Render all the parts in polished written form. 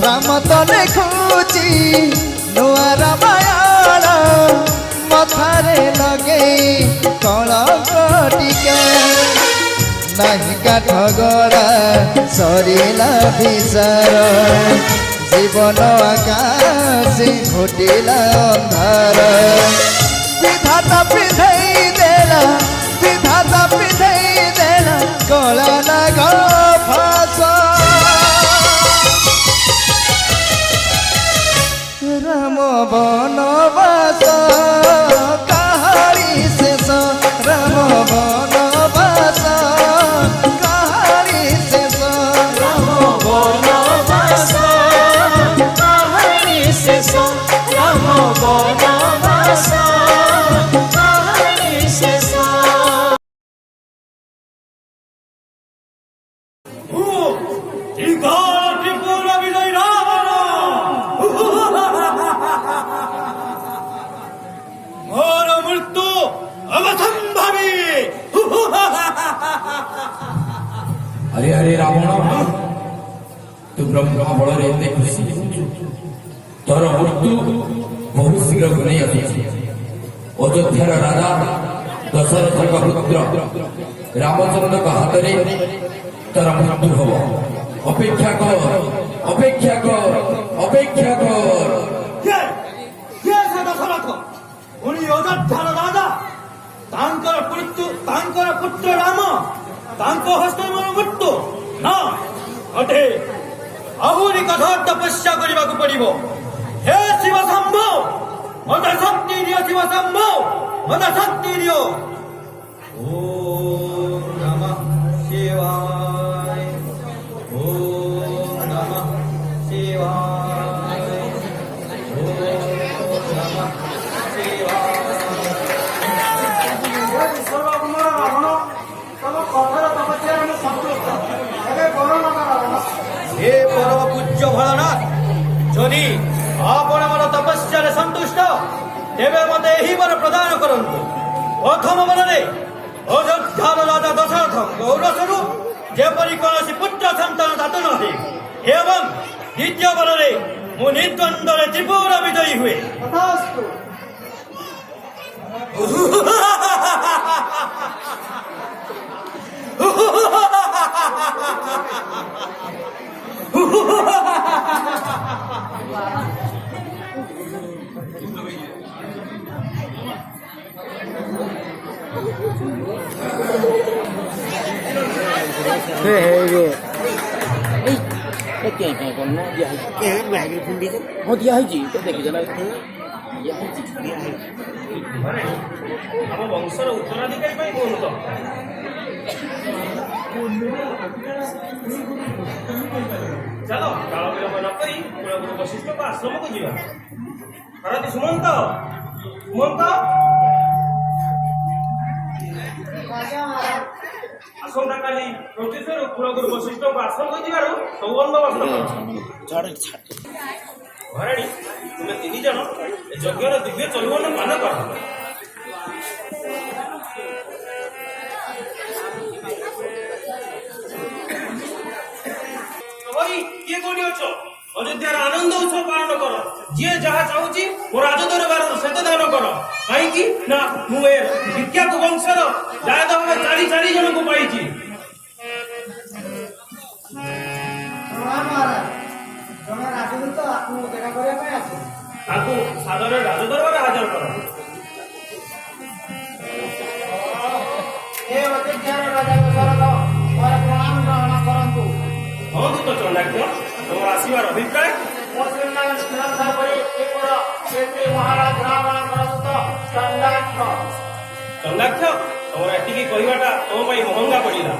ରାମ ତ ଲେଖୁଛି ନୂଆ ରାମାୟଣ ମଥାରେ ଲଗେଇ କଳଙ୍କ ଟିକେ ନାହିଁ କାଠ ଗড়ା ସରିଲା ବିଚାର ଜୀବନ ଆକାଶ ଘୋଟିଲା ଅନ୍ଧାର ବିଧାତା ପିନ୍ଧେଇ ଦେଲା ବିଧାତା ପିନ୍ଧେଇ ଦେଲା କଳା ନାଗ ଫାସ রাম বনবাস কাহারি শেষ রাম বনবাস কাহারি শেষ রাম বনবাস কাহারি শেষ রাম বনবাস কাহারি শেষ अरे अरे रावण तू ब्रह्म बल खुशी तोर मृत्यु बहुत शीघ्र नहीं आसी अयोध्यार राजा दशरथ पुत्र रामचंद्र हाथ में तोर मृत्यु हम अपेक्षा कर अपेक्षा कर अपेक्षा कर दशरथ उनी अयोध्यार राजा तांकर पुत्र राम तांको हस्ते मोर मृत्यु ना अटे आहुरी कठोर तपस्या करने को पड़िबो हे शिव शंभो मत शक्ति दियो शिव शंभो मत शक्ति दियो ओम नमः शिवाय ओम नमः शिवाय ओम नमः शिवाय हे परम पूज्य भोलानाथ जदि आपण मन तपस्या संतुष्ट तेरे मत यही वर प्रदान करंतु प्रथम बलरे अयोध्यार राजा दशरथ गौरसरु जेपरी कौन पुत्र संतान दात नहे एवं द्वितीय बलरे मु निर्द्वंद्व त्रिपुरा विजयी हुए ଆମ ବଂଶର ଉତ୍ତରାଧିକାରୀ ପାଇଁ କହୁନ ତ ଚାଲ କାଳ ବିଳମ୍ବ ନ କରି କୁଳଗୁରୁ ବଶିଷ୍ଠଙ୍କ ଆଶ୍ରମକୁ ଯିବା ଭାରତୀ ସୁମନ୍ତ ସୁମନ୍ତ ଆସନ୍ତାକାଲି ପ୍ରତ୍ୟୁଷରୁ କୁଳଗୁରୁ ବଶିଷ୍ଠଙ୍କ ଆଶ୍ରମକୁ ଯିବାରୁ ସବୁ ବନ୍ଦୋବସ୍ତ ଘରାଣୀ ତୁମେ ତିନି ଜଣ ଏ ଯଜ୍ଞର ଦିବ୍ୟ ଚଲୁବନ ପାନ କର କିଏ କୋଉଠି ଅଛ ଅଯୋଧ୍ୟାର ଆନନ୍ଦ ଉତ୍ସବ ପାଳନ କର ଯିଏ ଯାହା ଚାହୁଁଛି ମୋ ରାଜଦରବାରରୁ ସେତେ ଦାନ କର କାହିଁକି ନା ମୁଁ ଏ ବିଖ୍ୟାତ ବଂଶର ଜାୟଦ ଭାବେ ଚାରି ଜଣଙ୍କୁ ପାଇଛି ତାକୁ ସାଦରରେ ରାଜଦରବାରରେ ହାଜର କର ହନ୍ତୁ ତ ଚଣ୍ଡାକ୍ଷ ତମର ଆସିବାର ଅଭିପ୍ରାୟ ଚଣ୍ଡାକ୍ଷ ତମର ଏତିକି କହିବାଟା ତମ ପାଇଁ ମହଙ୍ଗା ପଡ଼ିଲା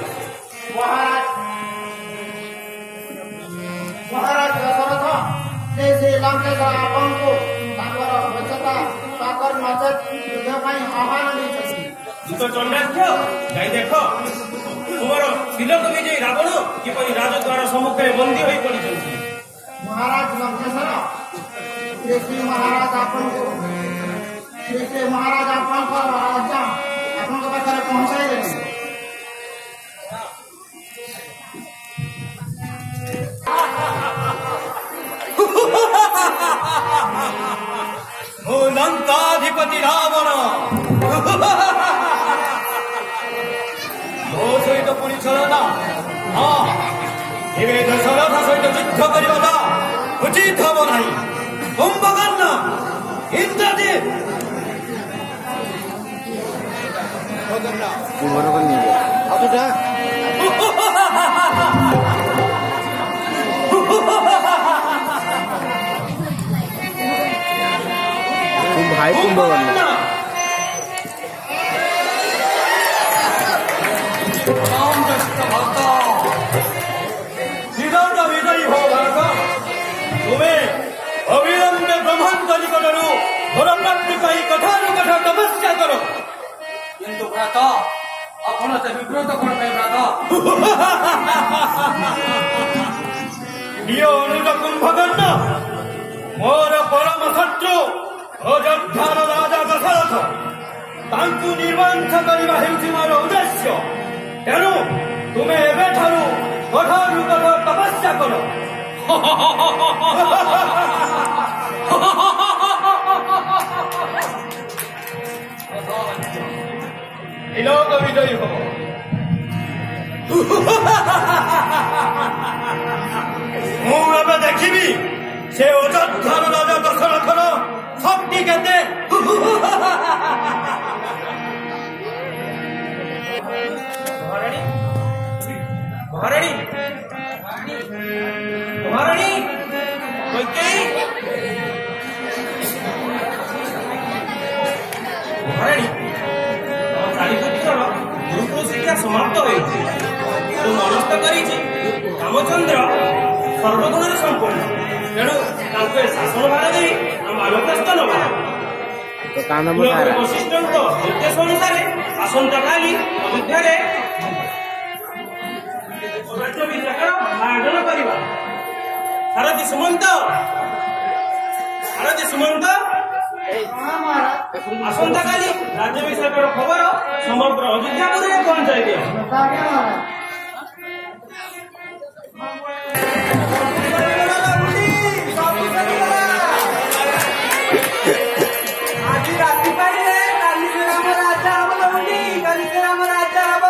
ମହାରାଜ ଦଶରଥ ସେ ଲଙ୍କେଶ୍ୱର ଆପଣଙ୍କୁ ତାଙ୍କର ବଚତା ତାଙ୍କର ନଚେତ ଯୁଦ୍ଧ ପାଇଁ ଆହ୍ୱାନ ଦେଇଛନ୍ତି ଦୂତ ଚଣ୍ଡାକ୍ଷ ଯାଇ ଦେଖ ତୁମର ତିଲକ ବିଜୟୀ ରାବଣ କିପରି ରାଜଦ୍ୱାର ସମ୍ମୁଖରେ ବନ୍ଦୀ ହୋଇ ପଡ଼ିଛନ୍ତି ମହାରାଜ ଲଙ୍କେଶ୍ୱର ଶ୍ରୀ ମହାରାଜ ଆପଣଙ୍କୁ ଶ୍ରୀ ମହାରାଜ ଆପଣଙ୍କର ଆଜ୍ଞା ଆପଣଙ୍କ ପାଖରେ ପହଞ୍ଚାଇ ଦେବେ ସେନାପତି ରାବଣ ମୋ ସହିତ ପୁଣି ଛଳନା? ହଁ, ଏବେ ଦଶରଥ ସହିତ ଯୁଦ୍ଧ କରିବାଟା ଉଚିତ ହବ ନାହିଁ। କୁମ୍ଭକର୍ଣ୍ଣ, ଇନ୍ଦ୍ରଜିତ୍, ভাই কুম্ভকর্ণ ବିଜୟୀ ହୋ ଭାରତ। ତୁମେ ଅବିଳମ୍ବେ ବ୍ରହ୍ମାଣ୍ଡ ନିକଟରୁ ଘର ପ୍ରାପ୍ତି ପାଇଁ କଠାରୁ କଠା ତପସ୍ୟା କର। କିନ୍ତୁ ଭ୍ରାତ ଆପଣ ସେ ବିବ୍ରତ କଣ ପାଇଁ ଭ୍ରାତ? ପ୍ରିୟ ଅନୁଜ କୁମ୍ଭକର୍ଣ୍ଣ, ମୋର ପରମ ଶତ୍ରୁ ଅଯୋଧ୍ୟାର ରାଜା ଦଶରଥ, ତାଙ୍କୁ ନିର୍ବାଂଶ କରିବା ହେଉଛି ମୋର ଉଦ୍ଦେଶ୍ୟ। ତେଣୁ ତୁମେ ଏବେଠାରୁ କଠୋରୁ କଠୋର ତପସ୍ୟା କର। ତିଲକ ବିଜୟୀ ହବ। ମୁଁ ଏବେ ଦେଖିବି ସେ ଅଯୋଧ୍ୟାର ରାଜା ଦଶରଥର ଶକ୍ତି କେତେ। ମହାରାଣୀ, ମହାରାଣୀ, କୈକେୟୀ, ମହାରାଣୀ, ଚାରିପୁତ୍ରର ଗୁରୁକୁଳ ଶିକ୍ଷା ସମାପ୍ତ ହୋଇଛି। ମୁଁ ମନସ୍ଥ କରିଛି ରାମଚନ୍ଦ୍ର ସର୍ବଗୁଣରେ ସମ୍ପନ୍ନ, ତେଣୁ ତାଙ୍କୁ ଏ ଶାସନ ଭାର ଦେଇ ଆମ ମାନପ୍ରସ୍ଥ ନେବା। ବଶିଷ୍ଠଙ୍କ ନିର୍ଦ୍ଦେଶ ଅନୁସାରେ ଆସନ୍ତାକାଲି ଅଯୋଧ୍ୟାରେ ଆୟୋଜନ କରିବା। ସାରଥୀ ସୁମନ୍ତ, ସାରଥୀ ସୁମନ୍ତ, ଆସନ୍ତାକାଲି ରାଜ୍ୟାଭିଷେକର ଖବର ସମଗ୍ର ଅଯୋଧ୍ୟାପୁରରେ ପହଞ୍ଚାଇ ଦିଅ। ଆଜି ରାତି ପାଇଲେ କାଲି ସେ ରାମ ରାଜା ହବ ବୋଲି, କାଲି ସେ ରାମ ରାଜା ହବ।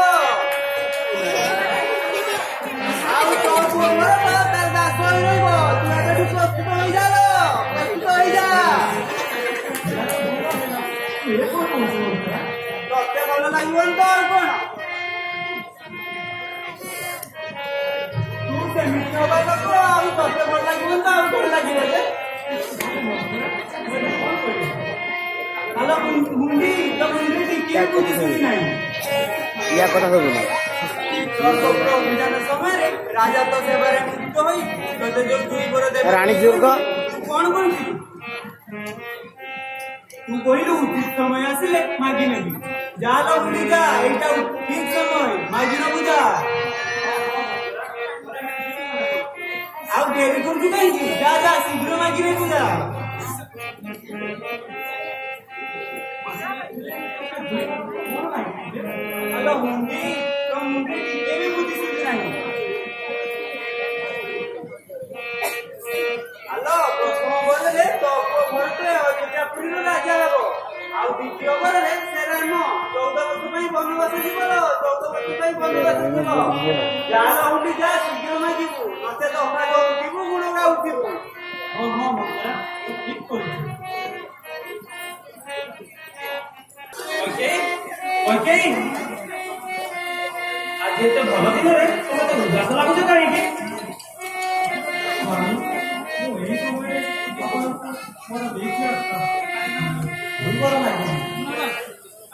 ଆଉ ତୋ ପୁଅ ମୋର ତାର ଦାସ ହୋଇ ରହିବ। ତୁ ଏବେଠୁ ପ୍ରସ୍ତୁତ ହୋଇଯା, ପ୍ରସ୍ତୁତ ହୋଇଯା। ତତେ ଭଲ ଲାଗିବନି ତ ଆଉ କଣ? ତୁ ସେମିତି ହବା ଲୋକ, ଆଉ ତତେ ଭଲ ଲାଗିବନି ତ ଆଉ କଣ ଲାଗିବ ଯେ? ହ୍ୟାଲୋ ମୁଣ୍ଡି, ତ ମୁଣ୍ଡି ଟିକେ ବୁଝିଶୁଣି ନାହିଁ। ୟା କଥା ସବୁ ଅଭିଯାନ ସମୟରେ ରାଜା ତ ସେବାରେ ନିଯୁକ୍ତ ହୋଇ ତତେ ଯୋଉ ଦୁଇ ବର ଦେବେ, ରାଣୀ ଯୁଗ ତୁ କଣ କହିଥିଲୁ? ତୁ କହିଲୁ ଠିକ ସମୟ ଆସିଲେ ମାଗି ନେବି। ଯା ଲୋ ବୁଲି ଯା, ଏଇଟା ଠିକ ସମୟ, ମାଗି ନବୁ ଯା। ଆଉ ଡେରି କରୁଛୁ କାହିଁକି? ଯା ଯା, ଶୀଘ୍ର ମାଗି ନେବୁ ଯା। ହ୍ୟାଲୋ ମୁଣ୍ଡି, ତ ମୁଣ୍ଡି ଟିକେ ବି ବୁଝି ଶୁଣି ନାହିଁ। ହ୍ୟାଲୋ, ପ୍ରଥମ ବରରେ ତ ଭରତେ ଅଯୋଧ୍ୟାପୁରୀର ରାଜା ହେବ। ଆଉ ଦ୍ୱିତୀୟ ବରରେ ସେ ରାମ 14 ବର୍ଷ ପାଇଁ ବନବାସ ଯିବ। 14 ବର୍ଷ ପାଇଁ ବନବାସ ଯିବ। ଯା ରହୁନି ଯା, ଶୀଘ୍ର ମାଗିବୁ, ନଚେତ ଅପରାଧ ଉଠିବୁ, ଗୁଣ ଗାଉଥିବୁ। ହଁ ହଁ ମଜା, ଠିକ କରୁଛୁ। କୈକେୟୀ, ଆଜି ଏତେ ଭଲ ଦିନରେ ତମେ ତ ଉଦାସ ଲାଗୁଛ କାହିଁକି?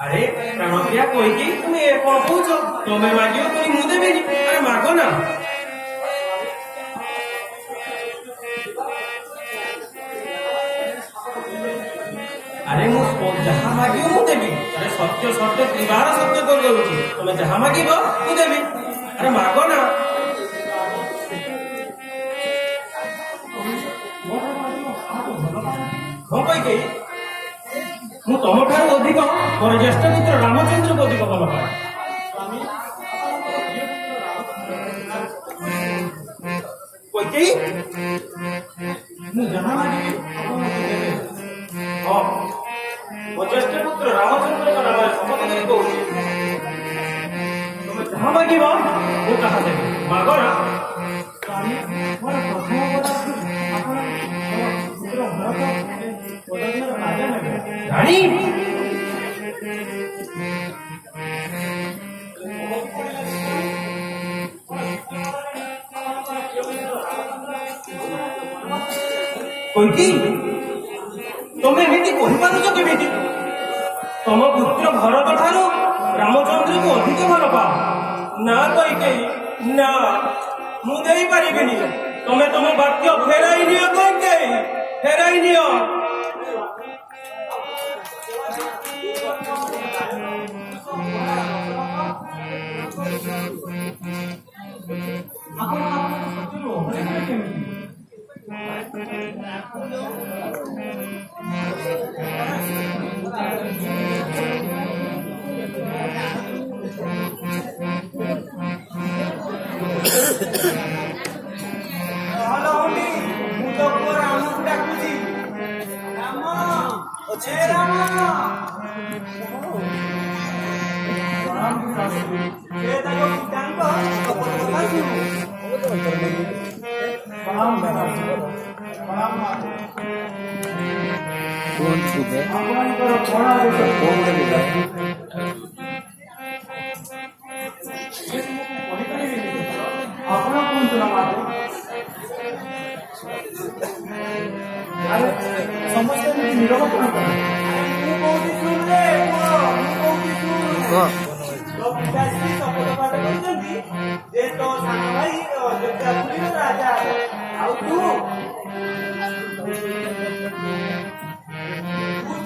ଆରେ ପ୍ରାଣପ୍ରିୟା କୈକେୟୀ, তুমি କଣ କହୁଛ? ତମେ ମାଗିବ ପୁଣି ମୁଁ ଦେବିନି? ଆରେ ମାଗ ନା। ଆରେ ମୁଁ ଯାହା ମାଗିବ ମୁଁ ଦେବି। ଆରେ ସତ୍ୟ ସତ୍ୟ ତ୍ରିବାର ସତ୍ୟ କରୁଛି। ତମେ ଯାହା ମାଗିବ ମୁଁ ଦେବି। ଆରେ ମାଗ ନା। ହଁ କୈକେୟୀ, ମୁଁ ତମଠାରୁ ଅଧିକ ମୋର ଜ୍ୟେଷ୍ଠ ପୁତ୍ର ରାମଚନ୍ଦ୍ରକୁ ଅଧିକ ଭଲ ପାଏ। କୈକେୟୀ, ମୁଁ ଯାହା ମାଗିବି ହଁ ମୋ ଜ୍ୟେଷ୍ଠ ପୁତ୍ର ରାମଚନ୍ଦ୍ରଙ୍କ ନାମରେ ଶପଥ ନେଇ କହୁଛି ତମେ ଯାହା ମାଗିବ ମୁଁ ତାହା ଦେବି। ମାଗଣା ମୋର ପ୍ରଥମ ପଦାର୍ଥ ଆପଣ ପୁତ୍ର ଭରତ ପଦବୀର ରାଜା ନେବେ। ରାଣୀ କୈକେୟୀ ତମେ ଏମିତି କହିପାରୁଛ କେମିତି? ତମ ପୁତ୍ର ଭରତ ଠାରୁ ରାମଚନ୍ଦ୍ରକୁ ଅଧିକ ଭଲ ପାଅ। ନା କୈକେୟୀ ନା, ମୁଁ ଦେଇପାରିବିନି। ତମେ ତମ ବାକ୍ୟ ଫେରାଇ ନିଅ କୈକେୟୀ, ଫେରାଇ ନିଅ। ଆପଣ ଆପଣଙ୍କ ସତ୍ୟରୁ ଅବହେଳା କେମିତି? ହ୍ୟାଲୋ ହଣ୍ଡି, ମୁଁ ତ ପୁଅ ରାମକୁ ଡାକୁଛି। ରାମ, ଏ ରାମ। ସେ ତାଙ୍କ ପିତାଙ୍କ ଶପଥ କଥା ଶୁଣୁ। କୁହନ୍ତୁ ଯେ ଆପଣଙ୍କର କଣ ଆଦେଶ? କୁହନ୍ତୁ ଯେ କହିପାରିବିନି। ଆପଣ କୁହନ୍ତୁ ନା ମାତା। ସମସ୍ତେ ନିରବ କଣ କରେ? ମୁଁ କହୁଛି ଶୁଣରେ ପୁଅ, ମୁଁ କହୁଛି ଶୁଣ। କୁହ। ତୋ ପିତାଶ୍ରୀ ଶପଥ ପାଠ କରିଛନ୍ତି ଯେ ତୋ ସାନ ଭାଇ ଅଯୋଧ୍ୟାପୁରୀର ରାଜା ହେବ। ଆଉ ତୁ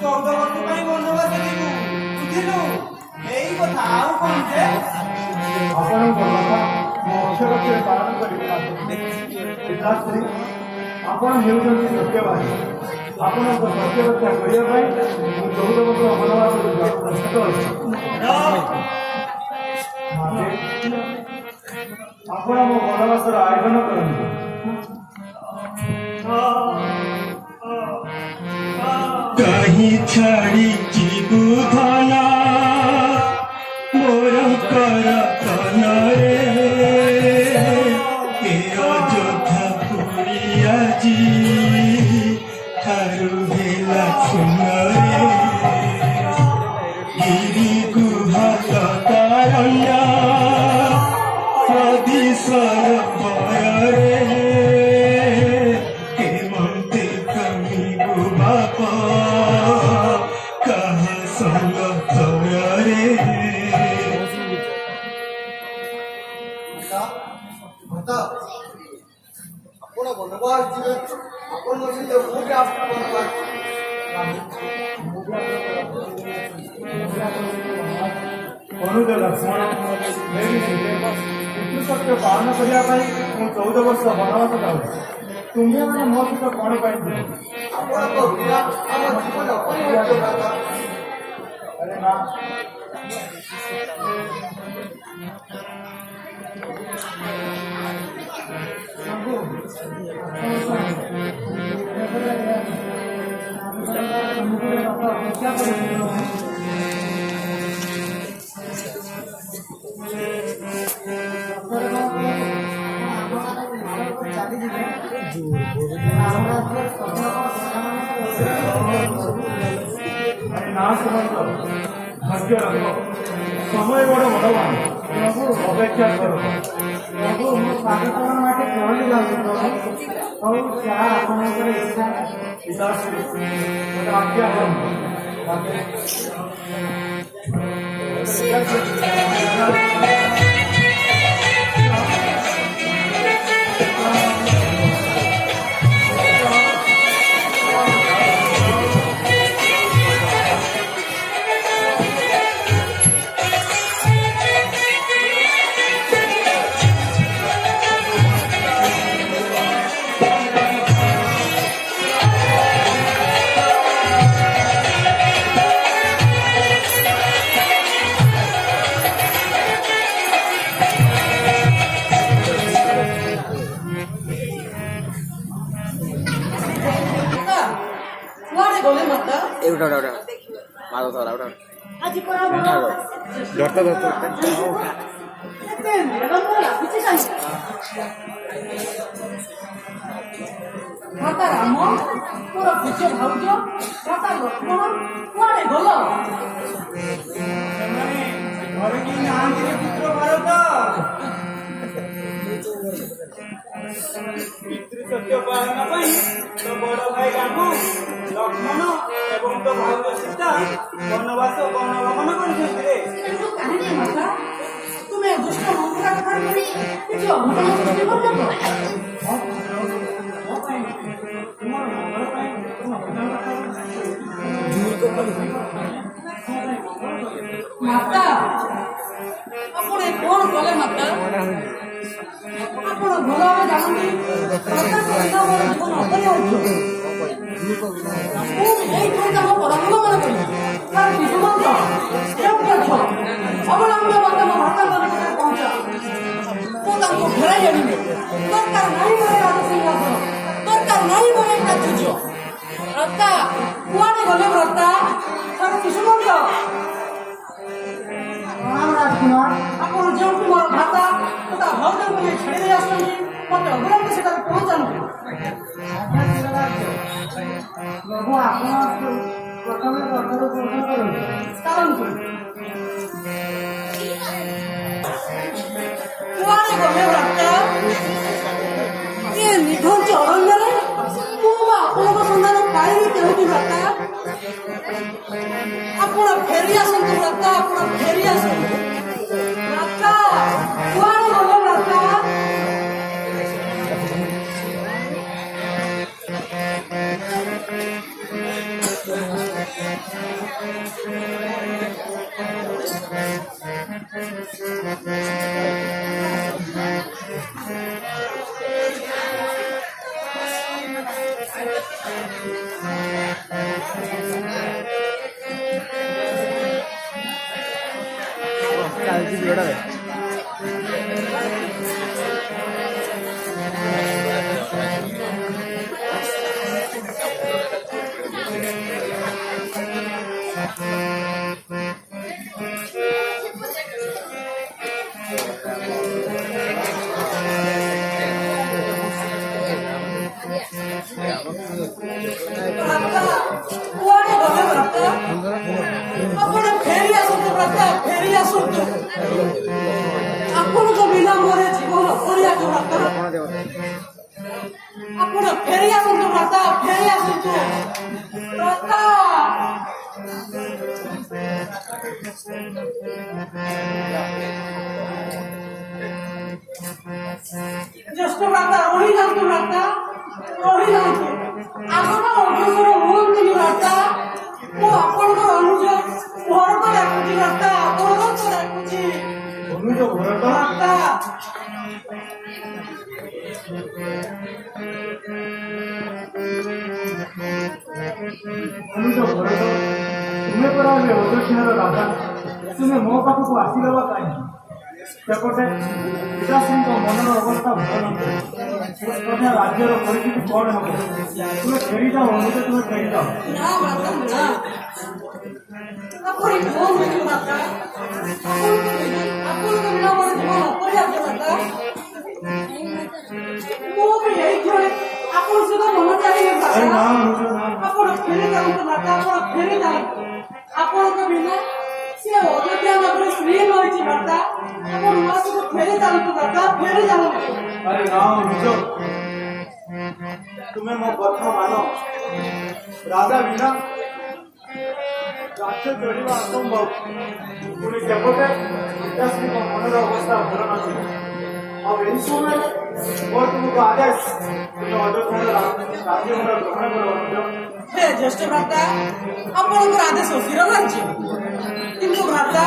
14 ବର୍ଷ ପାଇଁ ବନବାସ ଯିବୁ, ବୁଝିଲୁ? ଏଇ କଥା, ଆଉ କଣ ଯେ? ଆପଣଙ୍କ କଥା ମୁଁ ଅକ୍ଷରେ ପାଳନ କରିବି। ପିତାଶ୍ରୀ, ଆପଣ ହେଉଛନ୍ତି ସତ୍ୟବାଦୀ। ଆପଣଙ୍କ ସତ୍ୟ ରକ୍ଷା କରିବା ପାଇଁ ମୁଁ 14 ବର୍ଷ ବନବାସକୁ ଯିବାକୁ ପ୍ରସ୍ତୁତ ଅଛି। ଆପଣ ମୋ ବନବାସର ଆୟୋଜନ କରନ୍ତୁ। कहीं छाड़ी जीवु धना मोर कर कनरे ए अयोध्या पुरी आजी ठारू हेला सुनरे गिरी गुहा तारण्या सदीश्वर बयरे केमंते कमी बाप कहा संग रे ଆପଣ ବନବାସ ଯିବେ, ଆପଣଙ୍କ ସହିତ ମୁଁ ବି ଆପଣ ବନବାସ ଅନୁଜ ଲକ୍ଷ୍ମଣ ପିତୃସତ୍ୟ ପାଳନ କରିବା ପାଇଁ ମୁଁ 14 ବର୍ଷ ବନବାସ ଯାଉଛି। ତୁମ୍ଭେମାନେ ମୋ ସହିତ କଣ ପାଇଁ ଯିବ? ଆପଣଙ୍କ ବିନା ଆମ ଜୀବନ ଅପରିହାର୍ଯ୍ୟ କଥା। ଆରେ ନା, ନା ସୁମନ୍ତ, ଭାଗ୍ୟ ରଖ। ସମୟ ବଡ଼ ବଳବାନ। ଅପେକ୍ଷା କର। ପ୍ରଭୁ, ମୁଁ ପାକିସ୍ତାନ ମାଟି ପହଞ୍ଚି ଯାଉଛି ପ୍ରଭୁ। ହଉ, ଯାହା ଆପଣଙ୍କର ଇଚ୍ଛା। ପିତାଶ୍ରୀ, ମୋତେ ଆଜ୍ଞା କରନ୍ତୁ। ଏଇଟା ଆଜି ପରା ଏତେ ନିରବନ୍ଧ ଲାଗୁଛି କାହିଁକି? ମାତା ରାମ, ମୋର ପୂଜ୍ୟ ଭାଉଜ, ମାତା ଲକ୍ଷ୍ମଣ କୁଆଡ଼େ ଗଲ? ଘରେ କେହି ନାହାନ୍ତି ରେ ପୁତ୍ର ଭରତ। ପିତୃସତ୍ୟ ପାଳନ ପାଇଁ ତୋ ବଡ ଭାଇ ରାମ, ଲକ୍ଷ୍ମଣ ଏବଂ ତୋ ଭାଉଜ ସୀତା ବନବାସ ବନଗମନ କରିଛନ୍ତି ରେ। କିନ୍ତୁ କାହିଁକି ମାତା? ତୁମେ ଦୁଷ୍ଟ ମନ୍ତ୍ର କଥା କହି କିଛି ଅଘଟଣ ସୃଷ୍ଟି କରିବ? ମାତା, ଆପଣ କଣ କଲେ ମାତା? ଆପଣ ଭଲ ଭାବେ ଜାଣନ୍ତି ଜୀବନ ଅପରିହାର୍ଯ୍ୟ। ମୁଁ ଏଇଥିପାଇଁ ତାଙ୍କ ପରାମର୍ଶ ମନେ କଲି। ତାର ଶିଶୁମନ୍ତ୍ର କେଉଁଠି ଅଛ? ଅବଲମ୍ବନ ମତେ ମୋ ଭ୍ରାତାଙ୍କ ନିକଟରେ ପହଞ୍ଚା। ମୁଁ ତାଙ୍କୁ ଫେରାଇ ଆଣିବି। ଦରକାର ନାହିଁ ମୋର ରାଜସିଂହାସନ, ଦରକାର ନାହିଁ ମୋର ଏଇ ରାଜ୍ୟ। ଭ୍ରାତା କୁଆଡ଼େ ଗଲେ ଭ୍ରାତା? ତାର ଶିଶୁମନ୍ତ୍ର। ପ୍ରଣାମ ରାଜକୁମାର। ଆପଣ ଯେଉଁଠି ମୋର ଭ୍ରାତା ତଥା ଭାଉଜଙ୍କୁ ନେଇ ଛାଡ଼ି ଦେଇ ଆସୁଛନ୍ତି, ମତେ ଅବିଳମ୍ବ ସେଠାରେ ପହଞ୍ଚାନ୍ତୁ। ପ୍ରଭୁ ଆପଣ ପ୍ରଥମେ ରଥରୁ ଗ୍ରହଣ କରନ୍ତୁ। ଚାଲନ୍ତୁ। କୁଆଡ଼େ ଗଲେ ଭ୍ରାତା? ଏ ନିଘଞ୍ଚ ଅରଣ୍ୟରେ ମୁଁ ବା ଆପଣଙ୍କ ସନ୍ଧାନ ପାଇବି କେଉଁଠି ଭ୍ରାତା? ଆପଣ ଫେରି ଆସନ୍ତୁ ଭ୍ରାତା, ଆପଣ ଫେରି ଆସନ୍ତୁ। ଭ୍ରାତା କୁଆଡ଼େ ଗଲେ ଭ୍ରାତା? ଚାଲିଛି ଭିଡରେ। କୁଆଡ଼େ ଗଲେ ଭ୍ରାତା? ଆପଣ ଫେରି ଆସନ୍ତୁ ଭ୍ରାତା, ଫେରି ଆସନ୍ତୁ। ଆପଣଙ୍କ ବିଳମ୍ବରେ ଜୀବନ ଅପରିହାର୍ଯ୍ୟ ଭ୍ରାତା। ଆପଣ ଫେରି ଆସନ୍ତୁ ଭ୍ରାତା, ଫେରି ଆସନ୍ତୁ ଭ୍ରାତା। ଜ୍ୟେଷ୍ଠ ଭ୍ରାତା ରହିଯାଆନ୍ତୁ ଭ୍ରାତା, ରହିଯାଆନ୍ତୁ। ଆପଣ ଅଗ୍ରସର ହୁଅନ୍ତୁନି ଭ୍ରାତା। ମୁଁ ଆପଣଙ୍କର ଅନୁଜ ଭରତ ଡାକୁଛି ଭ୍ରାତା, ଭରତ ଡାକୁଛି ଭ୍ରାତା। ତୁମେ ପରା ଏବେ ଅଯୋଧ୍ୟାର ରାଜା, ତୁମେ ମୋ ପାଖକୁ ଆସିଗଲ କାହିଁକି? ସେପଟେ ପିତାଶ୍ରୀଙ୍କ ମନର ଅବସ୍ଥା ଭଲ ନଥାଏ। ତଥା ରାଜ୍ୟର ପରିସ୍ଥିତି କଣ ହେବ? ତୁମେ ଫେରିଯାଅ ଅନୁଜ, ତୁମେ ଫେରିଯାଅ। ନା ଭ୍ରାତା ନା, ଆପଣ କୁହନ୍ତୁ ଭ୍ରାତା। ଆପଣଙ୍କ ବିଳମ୍ବରେ ଜୀବନ ଅପରିହାର୍ଯ୍ୟ ଭ୍ରାତା। ମୁଁ ବି ଏଇଥିରେ ଆପଣ ସହିତ ମନ ଚାହିଁବେ ଭ୍ରାତା। ଆପଣ ଫେରି ଯାଆନ୍ତୁ ଭ୍ରାତା, ଆପଣ ଫେରି ଯାଆନ୍ତୁ। ଆପଣଙ୍କ ବିନା ସେ ଅଯୋଧ୍ୟା ନଗରୀ ସ୍ତ୍ରୀ ରହିଛି ଭ୍ରାତା। ଆପଣ ନୂଆ ସହିତ ଫେରି ଯାଆନ୍ତୁ ଭ୍ରାତା, ଫେରି ଯାଆନ୍ତୁ। ଆରେ ନା ଅନୁଜ, ତୁମେ ମୋ କଥା ମାନ। ରାଜା ବିନା ରାଜ୍ୟ ଚଳିବା ଅସମ୍ଭବ। ପୁଣି ସେପଟେ ପିତାଶ୍ରୀଙ୍କ ମନର ଅବସ୍ଥା ଭଲ ନଥିଲା। ଆଉ ଏହି ସମୟରେ ମୋର ତୁମକୁ ଆଦେଶ, ତୁମେ ଅଯୋଧ୍ୟାର ରାଜ୍ୟଭାର ଗ୍ରହଣ କର ଅନୁଜ। ହେ ଜ୍ୟେଷ୍ଠ ଭ୍ରାତା, ଆପଣଙ୍କର ଆଦେଶ ଶିରଧାର୍ଯ୍ୟ। କିନ୍ତୁ ଭ୍ରାତା,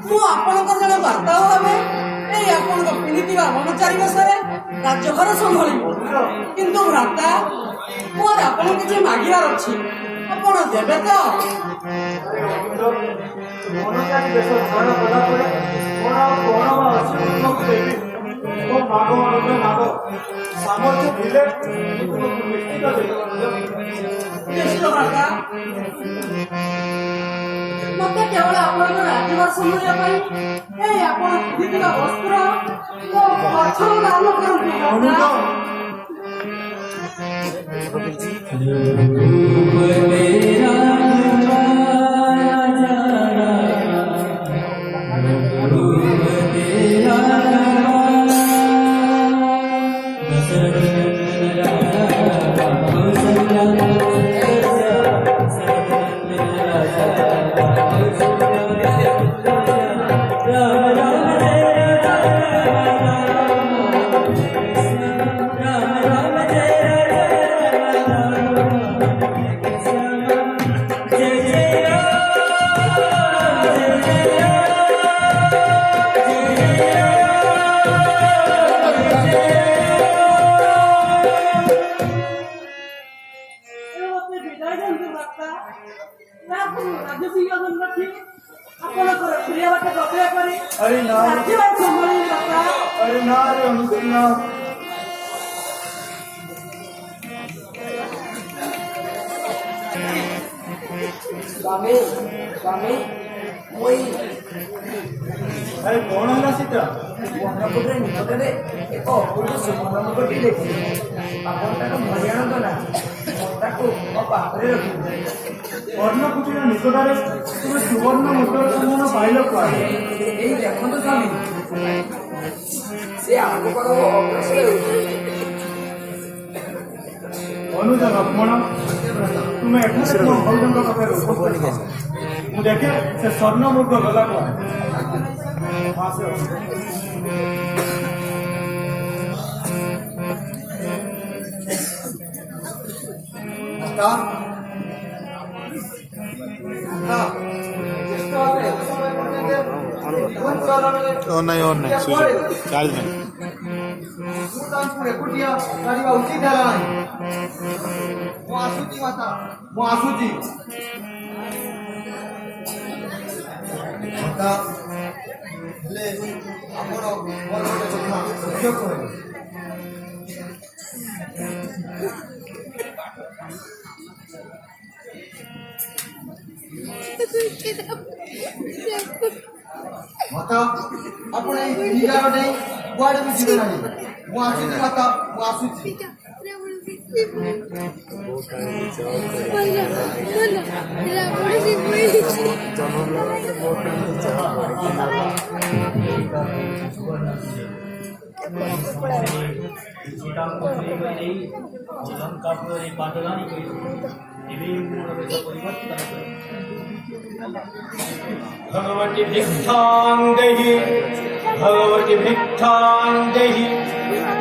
ମୁଁ ଆପଣଙ୍କର ଜଣେ ବାର୍ତ୍ତାଳ ଭାବେ ଏଇ ଆପଣଙ୍କ ପିନ୍ଧିଥିବା ମନ ଚାରିପାର୍ଶ୍ୱରେ ରାଜ୍ୟଭାର ସମ୍ଭାଳିବି। କିନ୍ତୁ ଭ୍ରାତା, ମୋର ଆପଣଙ୍କୁ କିଛି ମାଗିବାର ଅଛି, ଆପଣ ଦେବେ ତ? ମନଚାରୀ ଦେଶ ଧାରଣ କଲା ପରେ ମୋର ଆଉ କଣ ବା ଅଛି ତୁମକୁ ଦେବି? ମୋ ମାଗ ଅନୁଜ ମାଗ, ସାମର୍ଥ୍ୟ ଥିଲେ ତୁମକୁ ନିଶ୍ଚିତ ଦେବି ଅନୁଜ। ଜ୍ୟେଷ୍ଠ ଭ୍ରାତା, ଯେତେବେଳେ ଆପଣଙ୍କ ରାଜିବାର ସମୟ ପାଇଁ ଏଇ ଆପଣ ପିନ୍ଧିଥିବା ବସ୍ତ୍ର ମୋ ପଛରୁ ଦାନ କରନ୍ତୁ ଆପଣଙ୍କର ପ୍ରିୟ ବାଟ ଗପିବା କରି अरे ना ରାଜିବାର ସମୟ ବାପା अरे ना रे अनुकूल ना ସ୍ୱାମୀ ସ୍ୱାମୀ ମୁଁ अरे कौन है सीता ବନପୁରରେ ନିକଟରେ ଏକ ଅପୂର୍ବ ସୁବର୍ଣ୍ଣମୁକୁଟଟି ଦେଖିଲି ଆପଣ ତାକୁ ଧରି ଆଣନ୍ତୁ ନା ମୁଁ ତାକୁ ମୋ ପାଖରେ ରଖିବି ବର୍ଣ୍ଣକୁଟୀର ନିକଟରେ ତୁମେ ସୁବର୍ଣ୍ଣ ମୁଦ୍ରାର ସନ୍ଧାନ ପାଇଲ କୁଆଡ଼େ ଏଇ ଦେଖନ୍ତୁ ସ୍ୱାମୀ ସେ ଆଗକୁ ଅଗ୍ରସର ହେଉଛି ଅନୁଜ ଲକ୍ଷ୍ମଣ ତୁମେ ଏଠାରେ ତୁମ ଭାଉଜଙ୍କ ପାଖରେ ଉପସ୍ଥିତ ଥାଅ। ମୁଁ ଦେଖେ ସେ ସ୍ୱର୍ଣ୍ଣ ମୁଦ୍ର ଗଲା କୁଆଡ଼େ ଆସ और नहीं चार्ज नहीं ଏକୁଟିଆ କରିବା ଉଚିତ ହେଲା ନାହିଁ ମୁଁ ଆସୁଛି ମାତା ମୁଁ ଆସୁଛି ମାତା ହେଲେ ଆମର ମୋର ଗୋଟେ କଥା ସତ୍ୟ କହିବେ ମାତା ଆପଣ ଏଇ ନିରାର ନେଇ କୁଆଡ଼େ ବି ଯିବେ ନାହିଁ ମୁଁ ଆସୁଛି ମାତା ମୁଁ ଆସୁଛି भगवती भिक्षां देहि भगवती भिक्षां देहि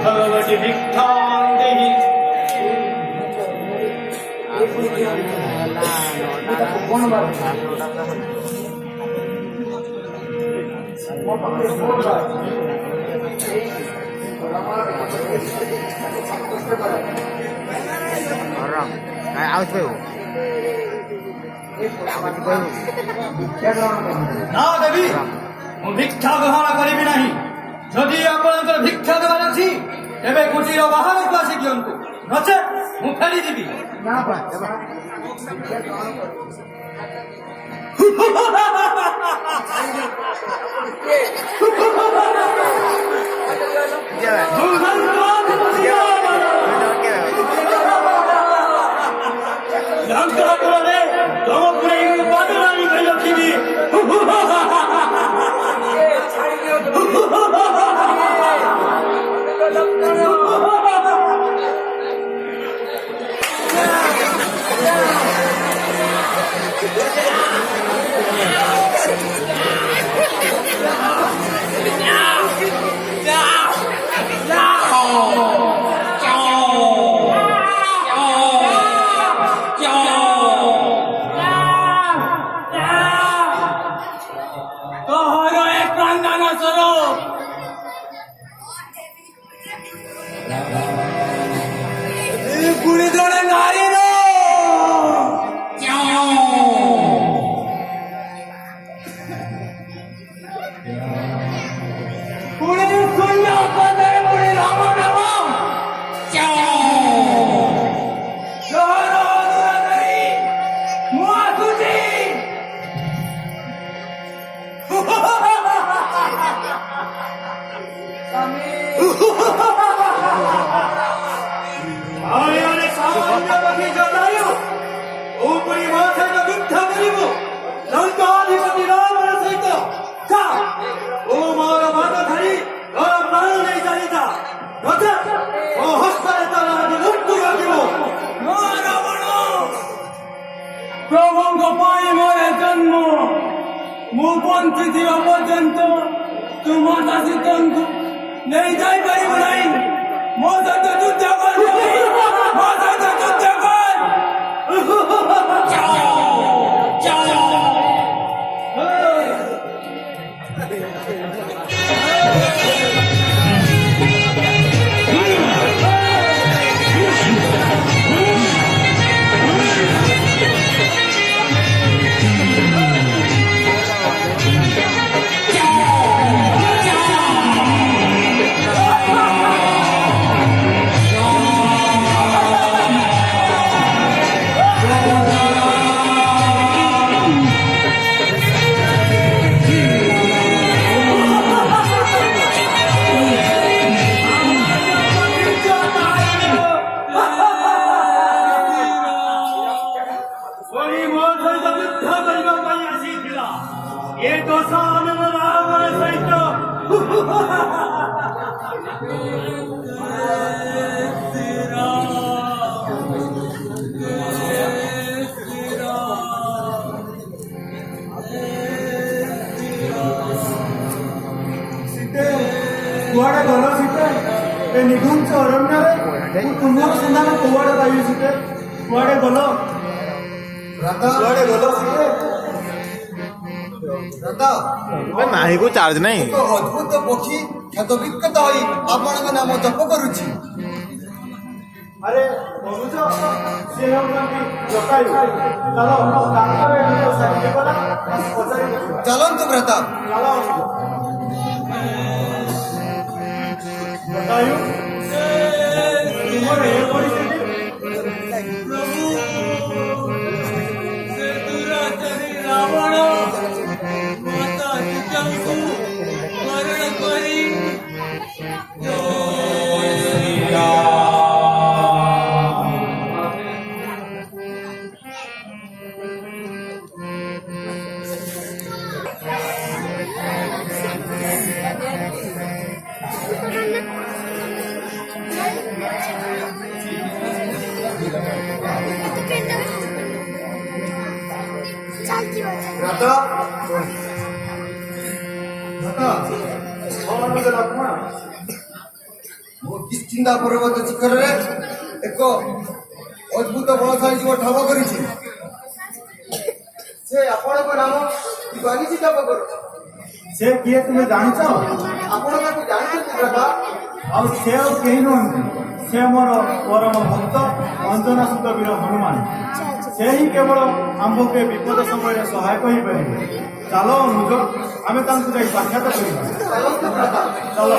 भगवती भिक्षां देहि ना देवी ମୁଁ ଭିକ୍ଷା ଗ୍ରହଣ କରିବି ନାହିଁ ଯଦି ଆପଣଙ୍କର ଭିକ୍ଷା ଦେବାର ଅଛି ତେବେ କୁଟୀର ବାହାରକୁ ଆସି ଦିଅନ୍ତୁ ନଚେତ୍ ମୁଁ ଫେରିଯିବି Ciao. ଜଟାୟୁ ତୁ ପୁଣି ମୋ ସହିତ ଯୁଦ୍ଧ କରିବୁ ଲଙ୍କାଧିପତି ରାବଣ ସହିତ ଯା ତୁ ମୋର ବାଦ ଧରି ତୋର ପ୍ରାଣ ନେଇ ଚାଲିଯା ନଚେତ୍ ମୋ ହସ୍ତରେ ତୋର ଆଜି ମୃତ୍ୟୁ ଘଟିବ। ପ୍ରଭୁଙ୍କ ପାଇଁ ମୋର ଜନ୍ମ ମୁଁ ବଞ୍ଚିଥିବା ପର୍ଯ୍ୟନ୍ତ ତୁମ ଶାସିତଙ୍କୁ ନେଇ ଯାଇପାରିବ ନାହିଁ। ମୋ ସହିତ ଯୁଦ୍ଧ କର ମୋ ସହିତ ଯୁଦ୍ଧ କର। ପୁଣି ମୋ ସହିତ ଯୁଦ୍ଧ କରିବା ପାଇଁ ଆସିଥିଲା ଏ ଦଶାନନ ରାବଣ ସହିତ। ସୀତେ କୁଆଡ଼େ ଗଲ ସୀତେ? ଏ ନିଘଞ୍ଚ ଅରଣ୍ୟରେ ମୁଁ ତୁମର ସନ୍ଧାନ କୁଆଡ଼େ ପାଇବି ସୀତେ? କୁଆଡ଼େ ଗଲ? କୁଆଡ଼େ ଗଲ ସୀତେ? ନାହିଁ ଚାର୍ଜ ନାହିଁ। ଅଦ୍ଭୁତ ପକ୍ଷୀ କ୍ଷତ ବିକ୍ଷତ ହୋଇ ଆପଣଙ୍କ ନାମ ଜପ କରୁଛି। ଆରେ ବବୁଝ ସେ ହେଉଛନ୍ତି ଜଟାୟୁ। ଚାଲ ତାଙ୍କର ଏଠାରେ ସାହାଯ୍ୟ କଲା ପଚାରି ଦେଖିବା। ଚାଲନ୍ତୁ ଭ୍ରାତା। ଚାଲ ଜଟାୟୁ ତୁମର ଏ ପରିସ୍ଥିତି ରାବଣ ମାତା ସୀତାଙ୍କୁ ହରଣ କରି ଭ୍ରାତା ଲକ୍ଷ୍ମଣ ମୁଁ କିଷ୍କିନ୍ଧା ପର୍ବତ ଶିଖରରେ ଏକ ଅଦ୍ଭୁତ ବଳଶାଳୀ ଜୀବ ଠାବ କରିଛି। ସେ ଆପଣଙ୍କ ନାମ ବାଗିଚି ଠାବ କରୁଛି। ସେ କିଏ ତୁମେ ଜାଣିଛ? ଆପଣ ତାକୁ ଜାଣିଛନ୍ତି ଭ୍ରାତା? ଆଉ ସେ ଆଉ କେହି ନୁହନ୍ତି, ସେ ମୋର ପରମ ଭକ୍ତ ଅଞ୍ଜନାସୁତ ବୀର ହନୁମାନ। ସେ ହିଁ କେବଳ ଆମ୍ଭକୁ ଏ ବିପଦ ସମୟରେ ସହାୟକ ହେଇପାରିବେ। ଚାଲ ଅନୁଜ ଆମେ ତାଙ୍କୁ ଯାଇ ସାକ୍ଷାତ କରିବା। ଚାଲନ୍ତୁ ଭ୍ରାତା। ଚାଲ।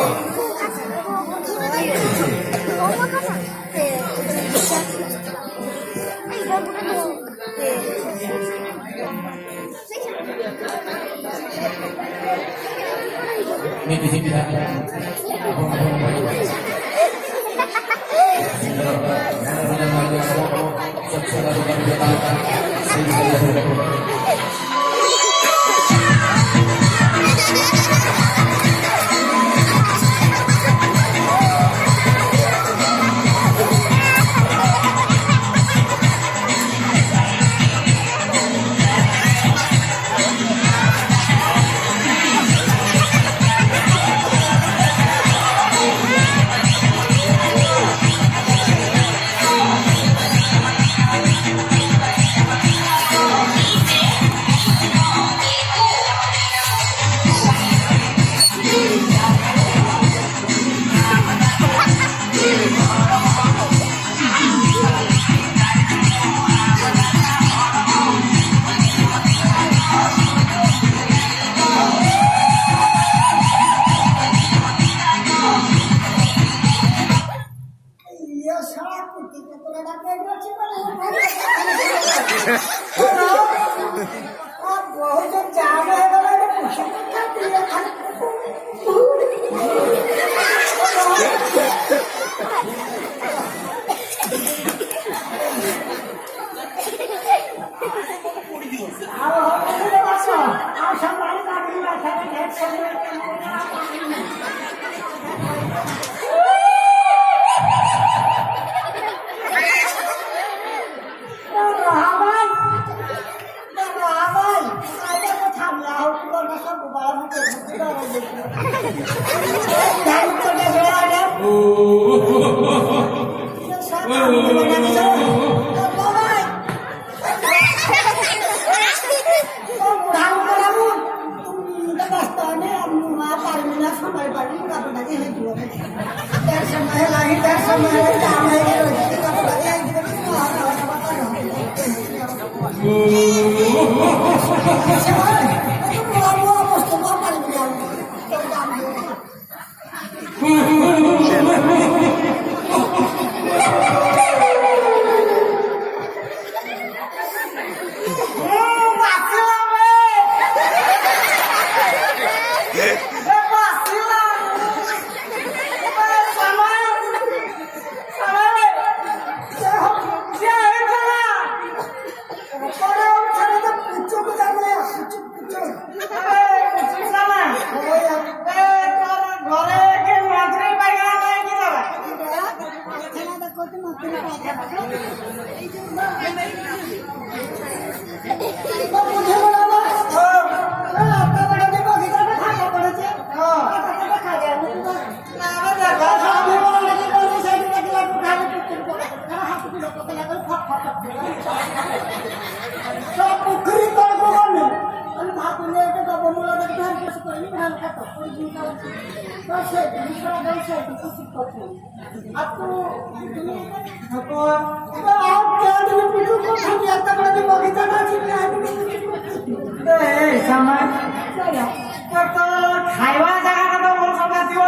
ଖାଇବା ଜାଗାଟା ତ ମୋର ସବୁ ଆସିବ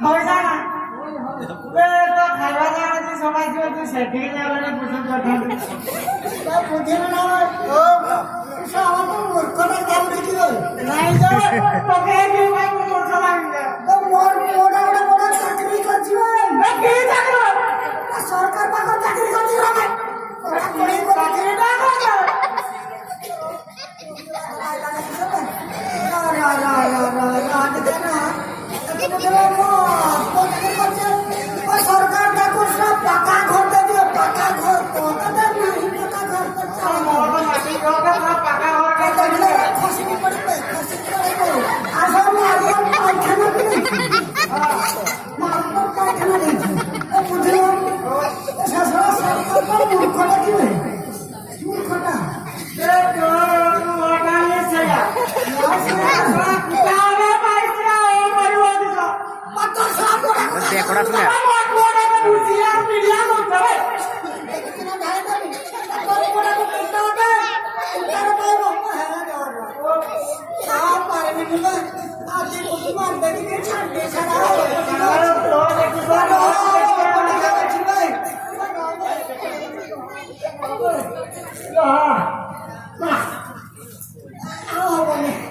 ପଇସା ନା ଖାଇବା ଜାଗା ଅଛି ସବୁ ଆସିବ ତୁ ସେଠିକି ଯାଉନି ପସନ୍ଦ କରିଥାନ୍ତି ନାଇଁ ପକେଇବି ଭାଇ ମୁଁ ମୂର୍ଖ ଲାଗିଲା ସରକାର ପାଖରେ ଚାକିରି କରିଛି सरकार ठाकुर सब पक्का घर दे दियो पक्का घर तो नहीं पक्का घर तो खसी की पड़ी खसी आसाम में आगे खाना भी नहीं खाना नहीं मुझे सरकार पर मूर्खता क्यों है मूर्खता Oh,